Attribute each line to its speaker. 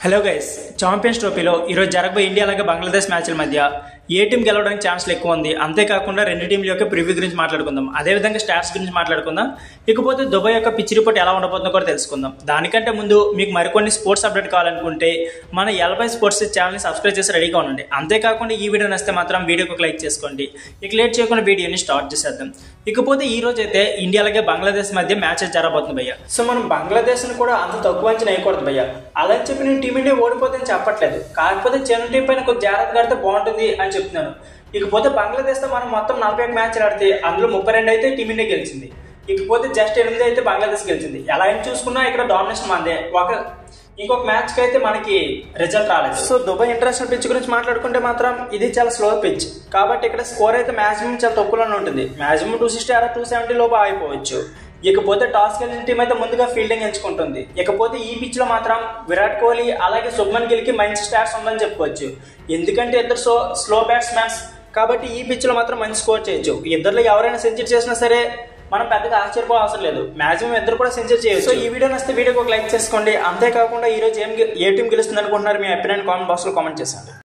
Speaker 1: Hello guys, champions ట్రోఫీలో ఈరోజు జరగబోయే ఇండియా అలాగే బంగ్లాదేశ్ మ్యాచ్ల మధ్య ఏ టీం గెలవడానికి ఛాన్స్లు ఎక్కువ ఉంది. అంతేకాకుండా రెండు టీంల యొక్క ప్రివ్యూ గురించి మాట్లాడుకుందాం, అదేవిధంగా స్టాట్స్ గురించి మాట్లాడుకుందాం. ఇకపోతే దుబాయ్ యొక్క పిచ్ రిపోర్ట్ ఎలా ఉండబోతుందో కూడా తెలుసుకుందాం. దానికంటే ముందు మీకు మరికొన్ని స్పోర్ట్స్ అప్డేట్ కావాలనుకుంటే మన ఎల్బై స్పోర్ట్స్ ఛానల్ని సబ్స్క్రైబ్ చేసి రెడీగా ఉండండి. అంతేకాకుండా ఈ వీడియో నచ్చితే మాత్రం వీడియోకి ఒక లైక్ చేసుకోండి. ఇక లేట్ చేయకుండా వీడియోని స్టార్ట్ చేసేద్దాం. ఇకపోతే ఈ రోజు అయితే ఇండియా అలాగే బంగ్లాదేశ్ మధ్య మ్యాచెస్ జరగబోతుంది భయ్య. సో మనం బంగ్లాదేశ్ని కూడా అంత తక్కువ అంచనా వేయకూడదు భయ్య. అలా అని చెప్పి నేను టీమిండియా ఓడిపోతుందని చెప్పట్లేదు, కాకపోతే చిన్న టీం పైన కొంచెం జాగ్రత్తగా ఆడితే బాగుంటుంది అని చెప్తున్నాను. ఇకపోతే బంగ్లాదేశ్తో మనం మొత్తం 41 మ్యాచ్లు ఆడితే అందులో 32 అయితే టీమిండియా గెలిచింది. ఇకపోతే జస్ట్ 8 అయితే బంగ్లాదేశ్ గెలిచింది. ఎలా ఏం చూసుకున్నా ఇక్కడ డామినేషన్ మందే. ఇంకొక మ్యాచ్ కి అయితే మనకి రిజల్ట్ రాలేదు. సో దుబాయ్ ఇంటర్నేషనల్ పిచ్ గురించి మాట్లాడుకుంటే మాత్రం ఇది చాలా స్లో పిచ్, కాబట్టి ఇక్కడ స్కోర్ అయితే మాక్సిమం చాలా తక్కువలోనే ఉంటుంది. మాక్సిమం 260 ఆర్ 270 లోపు అయిపోవచ్చు. ఇకపోతే టాస్ గెలిచిన టీం అయితే ముందుగా ఫీల్డింగ్ ఎంచుకుంటుంది. ఇకపోతే ఈ పిచ్ లో మాత్రం విరాట్ కోహ్లీ అలాగే శుభ్మన్ గిల్ కి మంచి స్టాట్స్ ఉందని చెప్పుకోవచ్చు. ఎందుకంటే ఇద్దరు స్లో బ్యాట్స్మెన్స్, కాబట్టి ఈ పిచ్ లో మాత్రం మంచి స్కోర్ చేయొచ్చు. ఇద్దరులో ఎవరైనా సెంచరీ చేసినా సరే మనం పెద్దగా ఆశ్చర్యపోవడం అవసరం లేదు. మాక్సిమం ఇద్దరు కూడా సెంచరీ చేయొచ్చు. సో ఈ వీడియో నచ్చితే వీడియోకి ఒక లైక్ చేసుకోండి. అంతేకాకుండా ఈ రోజు ఏ టీం గెలుస్తుంది అనుకుంటున్నారు మీ అభిప్రాయాన్ని కామెంట్ బాక్స్ లో కామెంట్ చేయండి.